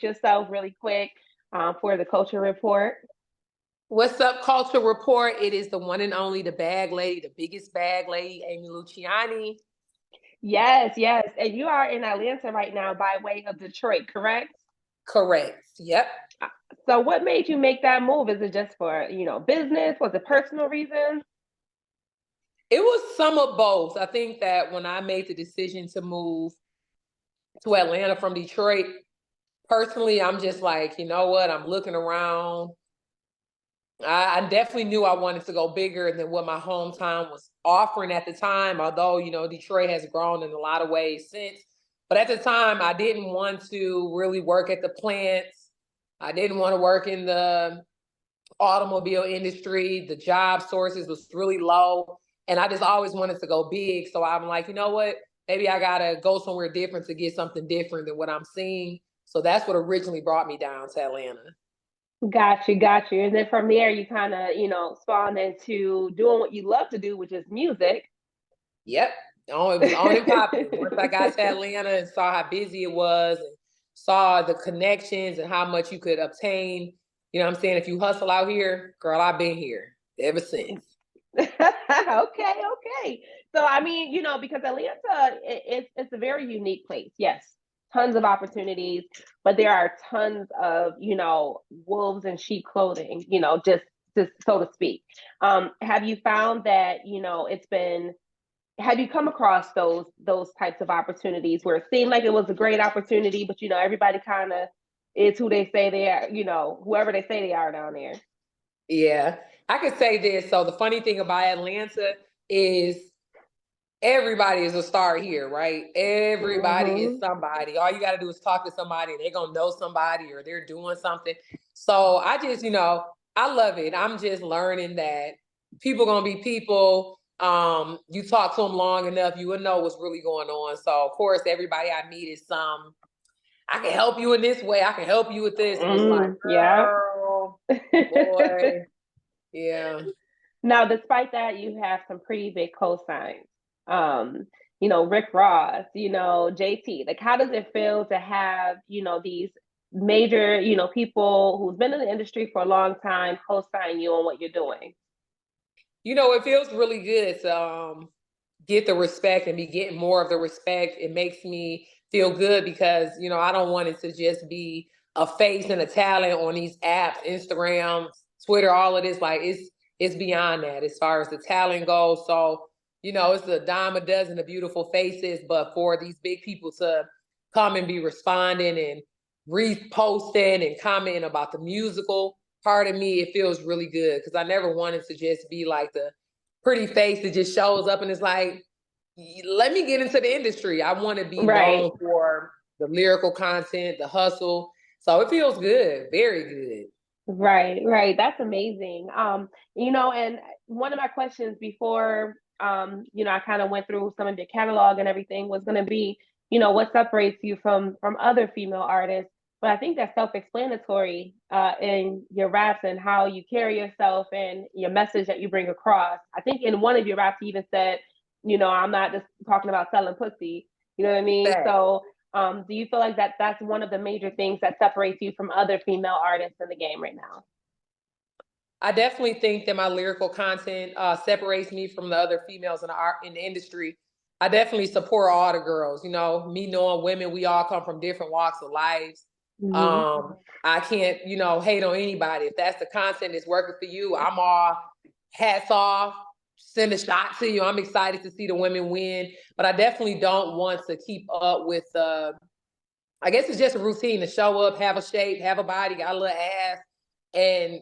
yourself really quick for the culture report? What's up, Culture Report? It is the one and only, the bag lady, the biggest bag lady, Amy Luciani. Yes, yes. And you are in Atlanta right now by way of Detroit, correct? Correct. Yep. So what made you make that move? Is it just for, business? Was it personal reasons? It was some of both. I think that when I made the decision to move to Atlanta from Detroit, personally, I'm just like, you know what? I'm looking around. I definitely knew I wanted to go bigger than what my hometown was offering at the time, although, Detroit has grown in a lot of ways since. But at the time, I didn't want to really work at the plants. I didn't want to work in the automobile industry. The job sources was really low. And I just always wanted to go big. So I'm like, you know what? Maybe I got to go somewhere different to get something different than what I'm seeing. So that's what originally brought me down to Atlanta. Got you, got you. And then from there, you kind of, spawned into doing what you love to do, which is music. Yep. Oh, it was on and popping. Once I got to Atlanta and saw how busy it was and saw the connections and how much you could obtain, you know what I'm saying? If you hustle out here, girl, I've been here ever since. Okay, okay. So I mean, because Atlanta, it's a very unique place. Yes, tons of opportunities, but there are tons of wolves in sheep clothing. Just so to speak. Have you found that it's been? Have you come across those types of opportunities where it seemed like it was a great opportunity, but everybody kind of is who they say they are. Whoever they say they are down there. Yeah, I could say this. So the funny thing about Atlanta is everybody is a star here, right? Everybody is Mm-hmm. somebody. All you got to do is talk to somebody and they're going to know somebody or they're doing something. So I just, I love it. I'm just learning that people going to be people. You talk to them long enough, you will know what's really going on. So of course, everybody I meet is I can help you in this way. I can help you with this. And it's like, Yeah. girl, boy, yeah. Now, despite that, you have some pretty big cosigns. Rick Ross, JT. Like, how does it feel to have, these major, people who's been in the industry for a long time co-sign you on what you're doing? It feels really good to get the respect and be getting more of the respect. It makes me feel good because, I don't want it to just be a face and a talent on these apps, Instagram, Twitter, all of this. Like it's beyond that as far as the talent goes. So, it's a dime a dozen of beautiful faces, but for these big people to come and be responding and reposting and commenting about the musical part of me, it feels really good because I never wanted to just be like the pretty face that just shows up and is like, let me get into the industry. I want to be Right. known for the lyrical content, the hustle. So it feels good, very good. Right, right. That's amazing. And one of my questions before, I kind of went through some of your catalog and everything was going to be, what separates you from other female artists. But I think that's self-explanatory in your raps and how you carry yourself and your message that you bring across. I think in one of your raps, you even said, I'm not just talking about selling pussy. You know what I mean? Fact. So do you feel like that's one of the major things that separates you from other female artists in the game right now? I definitely think that my lyrical content separates me from the other females in the art in the industry. I definitely support all the girls. Me knowing women, we all come from different walks of lives. Mm-hmm. I can't, hate on anybody. If that's the content that's working for you, I'm all hats off. Send a shot to you. I'm excited to see the women win, but I definitely don't want to keep up with. I guess it's just a routine to show up, have a shape, have a body, got a little ass, and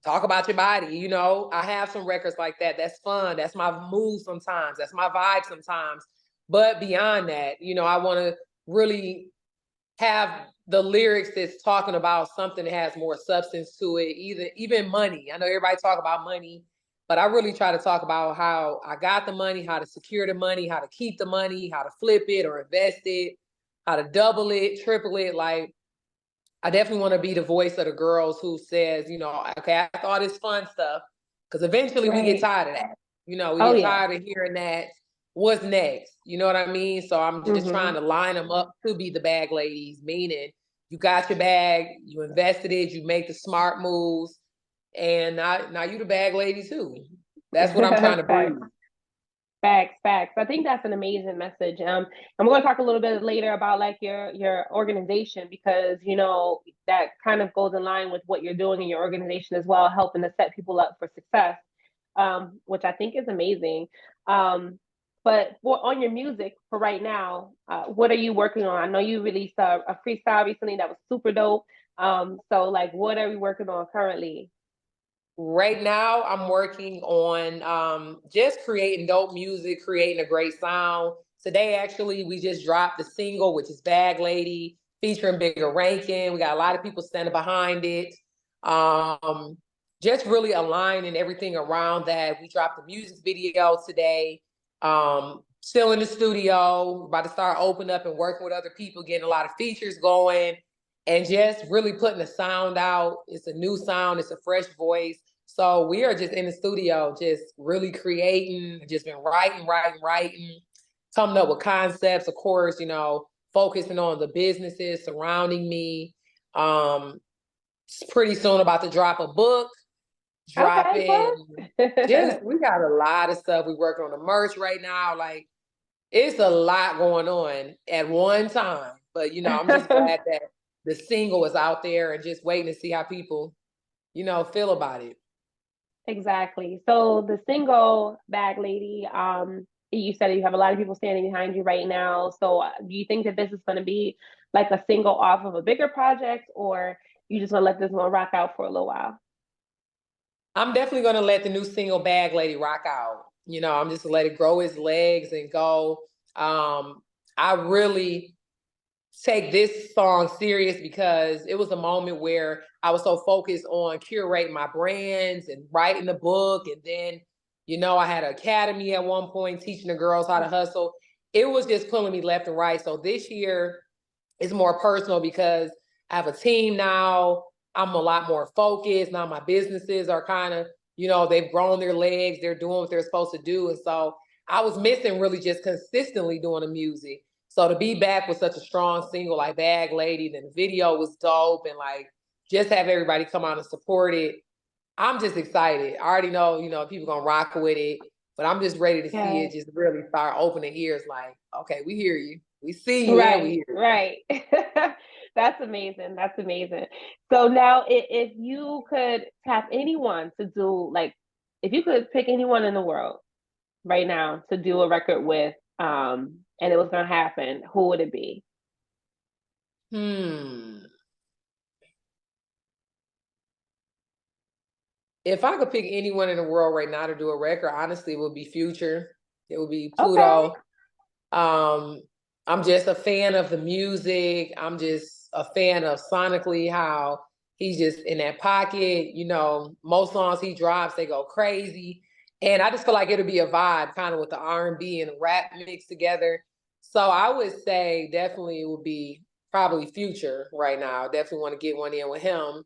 talk about your body. I have some records like that. That's fun. That's my mood sometimes. That's my vibe sometimes. But beyond that, I want to really have the lyrics that's talking about something that has more substance to it, even money. I know everybody talk about money, but I really try to talk about how I got the money, how to secure the money, how to keep the money, how to flip it or invest it, how to double it, triple it. Like I definitely want to be the voice of the girls who says, okay, I thought it's fun stuff. Because eventually we get Right. tired of that. We Oh get yeah. tired of hearing that. What's next? You know what I mean? So I'm just trying Mm-hmm. to line them up to be the bag ladies, meaning you got your bag, you invested it, you make the smart moves, and now you the bag lady too. That's what I'm trying to Facts, bring. facts, facts. I think that's an amazing message. I'm going to talk a little bit later about like your organization because you know that kind of goes in line with what you're doing in your organization as well, helping to set people up for success, which I think is amazing. But on your music for right now, what are you working on? I know you released a freestyle recently that was super dope. So like, what are we working on currently? Right now, I'm working on just creating dope music, creating a great sound. Today, actually, we just dropped the single, which is Bag Lady, featuring Bigger Rankin. We got a lot of people standing behind it. Um, just really aligning everything around that. We dropped the music video today. Still in the studio, about to start opening up and working with other people, getting a lot of features going, and just really putting the sound out. It's a new sound, it's a fresh voice. So we are just in the studio, just really creating, just been writing, coming up with concepts, of course, you know, focusing on the businesses surrounding me. Um, pretty soon about to drop a book, Okay, dropping well. just, we got a lot of stuff. We working on the merch right now. Like, it's a lot going on at one time. But, you know, I'm just glad that the single is out there and just waiting to see how people, you know, feel about it. Exactly. So the single Bag Lady, you said you have a lot of people standing behind you right now. So do you think that this is going to be like a single off of a bigger project, or you just want to let this one rock out for a little while? I'm definitely going to let the new single Bag Lady rock out. You know, I'm just gonna let it grow its legs and go. I really take this song serious because it was a moment where I was so focused on curating my brands and writing the book. And then, you know, I had an academy at one point teaching the girls how to hustle. It was just pulling me left and right. So this year is more personal because I have a team now. I'm a lot more focused. Now my businesses are kind of, you know, they've grown their legs. They're doing what they're supposed to do. And so I was missing really just consistently doing the music. So to be back with such a strong single like Bag Lady, then the video was dope and like just have everybody come out and support it. I'm just excited. I already know, you know, people gonna rock with it, but I'm just ready to see Yeah. it just really start opening ears like, okay, we hear you. We see you and we Right, hear you. right. That's amazing. That's amazing. So now, if you could tap anyone to do like, if you could pick anyone in the world right now to do a record with, and it was gonna happen, who would it be? Hmm. If I could pick anyone in the world right now to do a record, honestly, it would be Future. It would be Okay. Pluto. Um, I'm just a fan of the music. I'm just a fan of sonically how he's just in that pocket. You know, most songs he drops, they go crazy. And I just feel like it'll be a vibe kind of with the R&B and the rap mixed together. So I would say definitely it would be probably Future right now. Definitely want to get one in with him.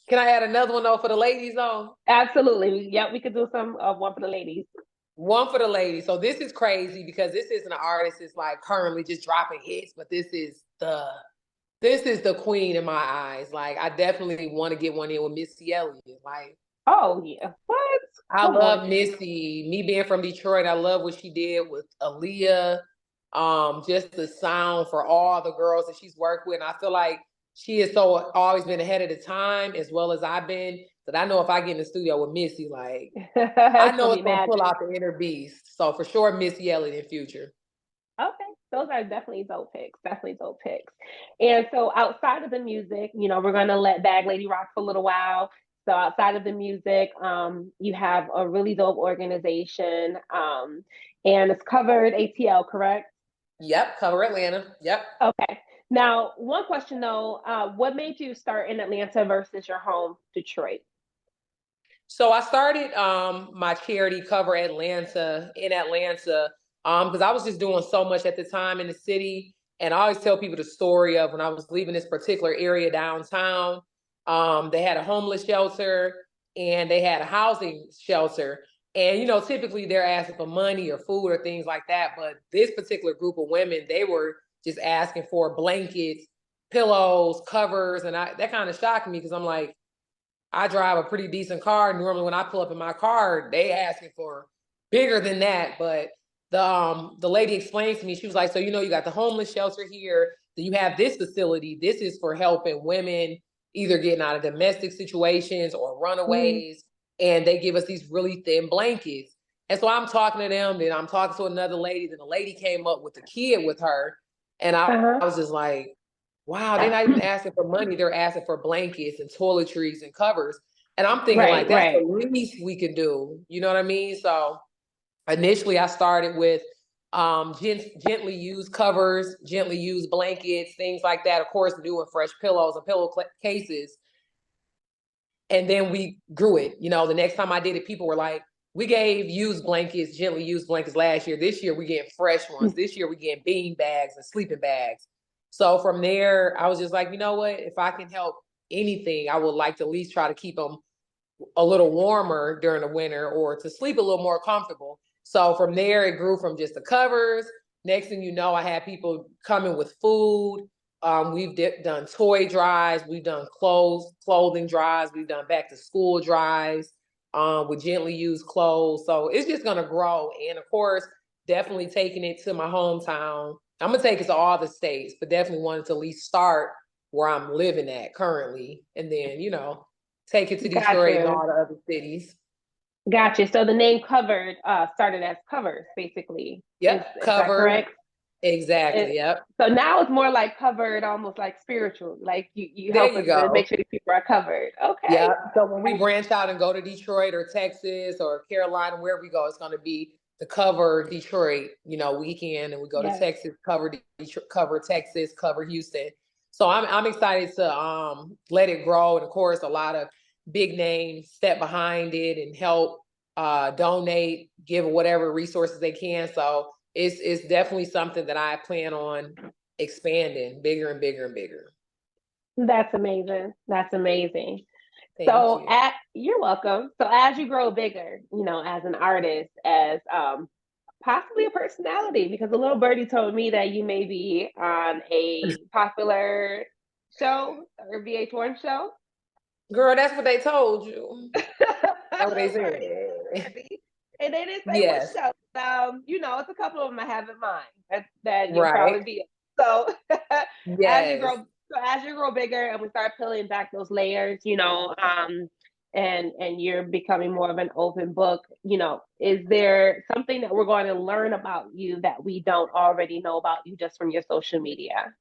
Can I add another one though for the ladies though? Absolutely. Yep, we could do some of one for the ladies. One for the ladies. So this is crazy because this isn't an artist that's like currently just dropping hits, but this is the queen in my eyes. Like I definitely want to get one in with Missy Elliott. Like Oh yeah. What? I Come on. love Missy. Me being from Detroit, I love what she did with Aaliyah. Just the sound for all the girls that she's worked with. And I feel like she has so always been ahead of the time as well as I've been. That I know if I get in the studio with Missy, like I It's know gonna be it's gonna pull magic. out the inner beast. So for sure, Missy Elliott in Future. Okay, those are definitely dope picks. Definitely dope picks. And so outside of the music, you know, we're gonna let Bag Lady rock for a little while. So outside of the music, you have a really dope organization, and it's covered ATL, correct? Yep, cover Atlanta. Yep. Okay. Now, one question though, what made you start in Atlanta versus your home, Detroit? So I started my charity Cover Atlanta in Atlanta because I was just doing so much at the time in the city. And I always tell people the story of when I was leaving this particular area downtown. They had a homeless shelter and they had a housing shelter. And, you know, typically they're asking for money or food or things like that. But this particular group of women, they were just asking for blankets pillows, covers, and that kind of shocked me because I'm like, I drive a pretty decent car. Normally when I pull up in my car, they asking for bigger than that. But the lady explained to me, she was like, so you got the homeless shelter here, then you have this facility. This is for helping women either getting out of domestic situations or runaways. And they give us these really thin blankets. And so I'm talking to them, then I'm talking to another lady, then the lady came up with the kid with her. And I was just like, wow, they're not even asking for money. They're asking for blankets and toiletries and covers. And I'm thinking like, that's the least we can do. You know what I mean? So initially I started with gently used covers, gently used blankets, things like that. Of course, new and fresh pillows and pillow cases. And then we grew it. The next time I did it, people were like, we gave used blankets, gently used blankets last year. This year, we're getting fresh ones. This year, we're getting bean bags and sleeping bags. So from there, I was just like, you know what? If I can help anything, I would like to at least try to keep them a little warmer during the winter or to sleep a little more comfortable. So from there, it grew from just the covers. Next thing you know, I had people coming with food. We've done toy drives. We've done clothing drives. We've done back to school drives with gently used clothes. So it's just going to grow. And of course, definitely taking it to my hometown. I'm going to take it to all the states, but definitely wanted to at least start where I'm living at currently. And then, take it to Detroit and all the other cities. Gotcha. So the name Covered started as Covers, basically. Yep. Is that correct? Exactly. Yep. So now it's more like covered, almost like spiritual. Like you help us to make sure these people are covered. Okay. Yeah. So when we branch out and go to Detroit or Texas or Carolina, wherever we go, it's going to be the Cover Detroit, weekend, and we go to Texas, cover Texas, cover Houston. So I'm excited to let it grow, and of course, a lot of big names step behind it and help donate, give whatever resources they can. So it's definitely something that I plan on expanding bigger and bigger and bigger. That's amazing. That's amazing. Thank you. You're welcome. So as you grow bigger, as an artist, as possibly a personality, because a little birdie told me that you may be on a popular show or VH1 show. Girl, that's what they told you. That's what they said. And they didn't say what show. It's a couple of them I have in mind that you'll probably be. So as you grow bigger and we start peeling back those layers, and you're becoming more of an open book, is there something that we're going to learn about you that we don't already know about you just from your social media?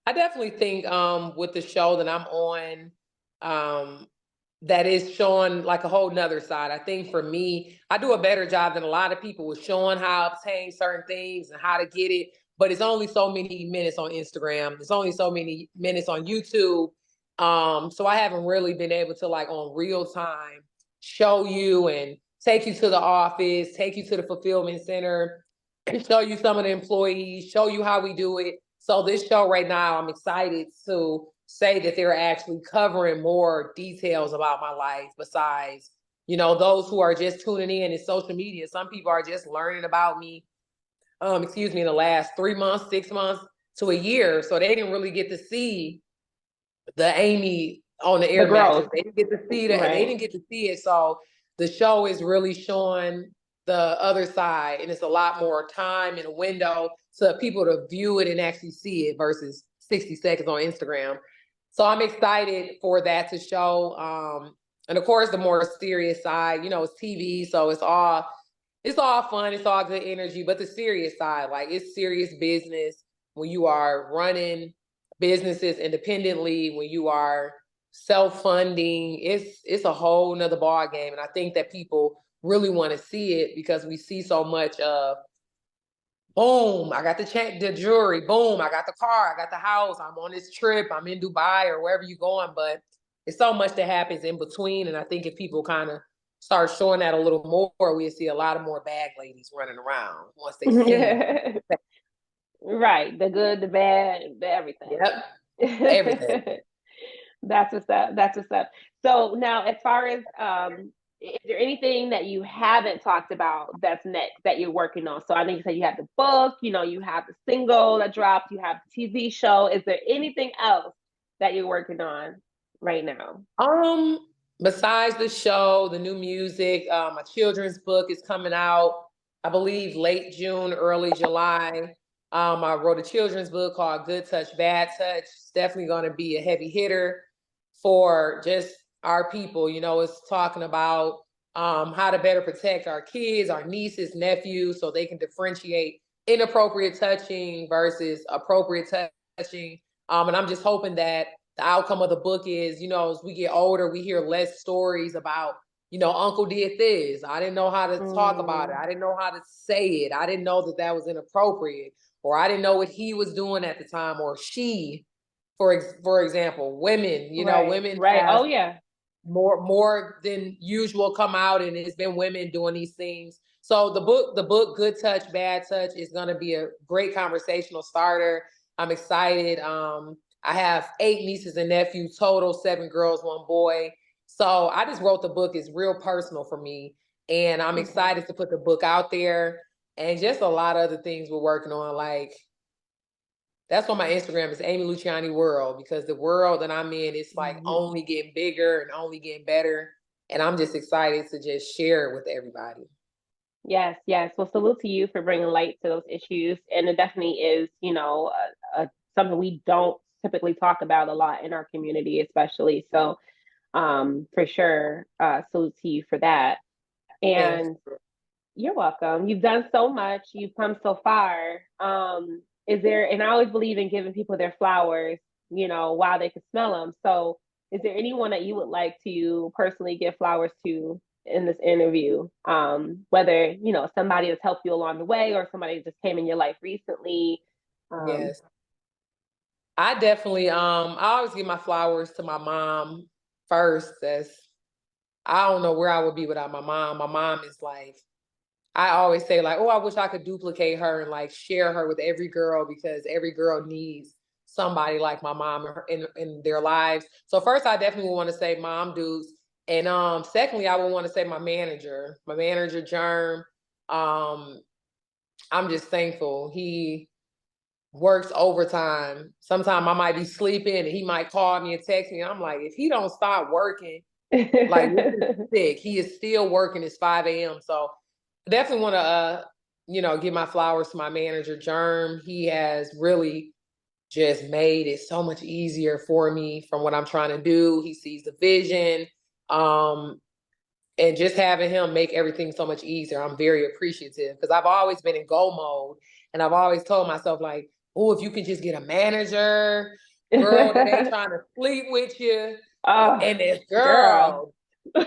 I definitely think with the show that I'm on, that is showing like a whole nother side. I think for me, I do a better job than a lot of people with showing how to obtain certain things and how to get it. But it's only so many minutes on Instagram. It's only so many minutes on YouTube. So I haven't really been able to like on real time show you and take you to the office, take you to the fulfillment center, show you some of the employees, show you how we do it. So this show right now, I'm excited to say that they're actually covering more details about my life besides, those who are just tuning in social media. Some people are just learning about me, in the last 3 months, 6 months to a year. So they didn't really get to see the Amy on the air mattress. They didn't get to see that. They didn't get to see it. So the show is really showing the other side, and it's a lot more time and a window so people to view it and actually see it versus 60 seconds on Instagram. So I'm excited for that to show. And of course, the more serious side, it's TV. So it's all fun. It's all good energy, but the serious side, like it's serious business when you are running businesses independently, when you are self-funding, it's a whole nother ball game. And I think that people really want to see it because we see so much of, boom, I got the jewelry, boom, I got the car, I got the house, I'm on this trip, I'm in Dubai or wherever you're going, but it's so much that happens in between. And I think if people kind of start showing that a little more, we'll see a lot of more bag ladies running around once they see. Right. The good, the bad, the everything. Yep. Everything. That's what's up. So now as far as is there anything that you haven't talked about that's next that you're working on? So I know you said you have the book, you know, you have the single that dropped, you have the TV show. Is there anything else that you're working on right now? Besides the show, the new music, my children's book is coming out, I believe late June, early July. I wrote a children's book called Good Touch, Bad Touch. It's definitely going to be a heavy hitter for just our people. You know, it's talking about how to better protect our kids, our nieces, nephews, so they can differentiate inappropriate touching versus appropriate touching. And I'm just hoping that the outcome of the book is, you know, as we get older, we hear less stories about, you know, uncle did this. I didn't know how to talk about it. I didn't know how to say it. I didn't know that that was inappropriate, or I didn't know what he was doing at the time, or she, for example, women, you know, Right, women right. have Oh yeah. more than usual come out, and it's been women doing these things. So the book Good Touch Bad Touch is going to be a great conversational starter. I'm excited. I have 8 nieces and nephews total, 7 girls, 1 boy. So I just wrote the book. It's real personal for me, and I'm Okay. excited to put the book out there, and just a lot of other things we're working on. Like, that's why my Instagram is Amy Luciani World, because the world that I'm in is like Mhm. only getting bigger and only getting better. And I'm just excited to just share it with everybody. Yes, yes. Well, salute to you for bringing light to those issues, and it definitely is, you know, something we don't typically talk about a lot in our community, especially. So, for sure, salute to you for that. Thanks. And you're welcome. You've done so much. You've come so far. Is there, and I always believe in giving people their flowers, you know, while they can smell them. So, is there anyone that you would like to personally give flowers to in this interview? Whether, you know, somebody has helped you along the way or somebody just came in your life recently. Um, Yes. I definitely I always give my flowers to my mom first. As I don't know where I would be without my mom. My mom is like, I always say like, oh, I wish I could duplicate her and like share her with every girl, because every girl needs somebody like my mom in their lives. So first, I definitely want to say mom dudes, and secondly, I would want to say my manager Germ. Um, I'm just thankful he works overtime. Sometimes I might be sleeping and he might call me and text me. And I'm like, if he don't stop working, like this is sick. He is still working. It's 5 a.m. So I definitely want to you know, give my flowers to my manager, Germ. He has really just made it so much easier for me from what I'm trying to do. He sees the vision. Um, and just having him make everything so much easier, I'm very appreciative, because I've always been in go mode, and I've always told myself like, oh, if you can just get a manager, girl, that ain't trying to sleep with you. Oh, And this girl. girl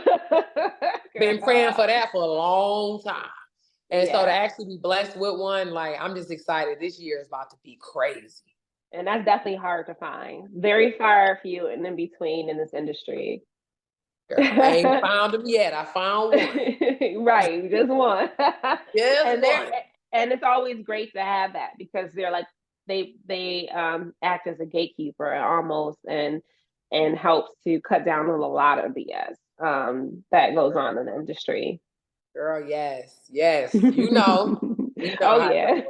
been praying Girl. for that for a long time. And so to Yeah. actually be blessed with one, like, I'm just excited. This year is about to be crazy. And that's definitely hard to find. Very far few and in between in this industry. Girl, I ain't found them yet. I found one. Right, just one. Just and they're one. and it's always great to have that because they're like they act as a gatekeeper almost and helps to cut down on a lot of BS that goes Girl, on in the industry. girl, yes, yes. You know. You know Oh how it yeah.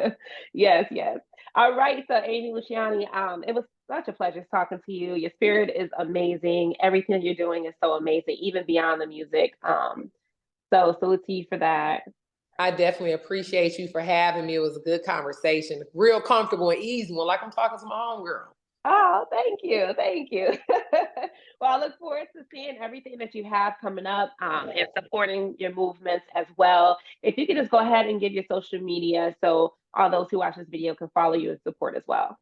goes. Yes, yes. All right, so Amy Luciani, it was such a pleasure talking to you. Your spirit is amazing. Everything you're doing is so amazing, even beyond the music. So salute to you for that. I definitely appreciate you for having me. It was a good conversation. Real comfortable and easy one, like I'm talking to my own girl. Oh, thank you. Thank you. Well, I look forward to seeing everything that you have coming up and supporting your movements as well. If you could just go ahead and give your social media so all those who watch this video can follow you and support as well.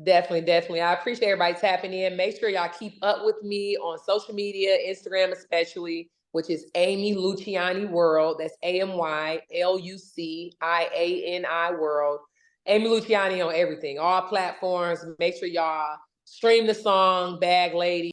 Definitely, definitely. I appreciate everybody tapping in. Make sure y'all keep up with me on social media, Instagram especially, which is Amy Luciani World. That's AMYLUCIANI World. Amy Luciani on everything, all platforms. Make sure y'all stream the song Bag Lady.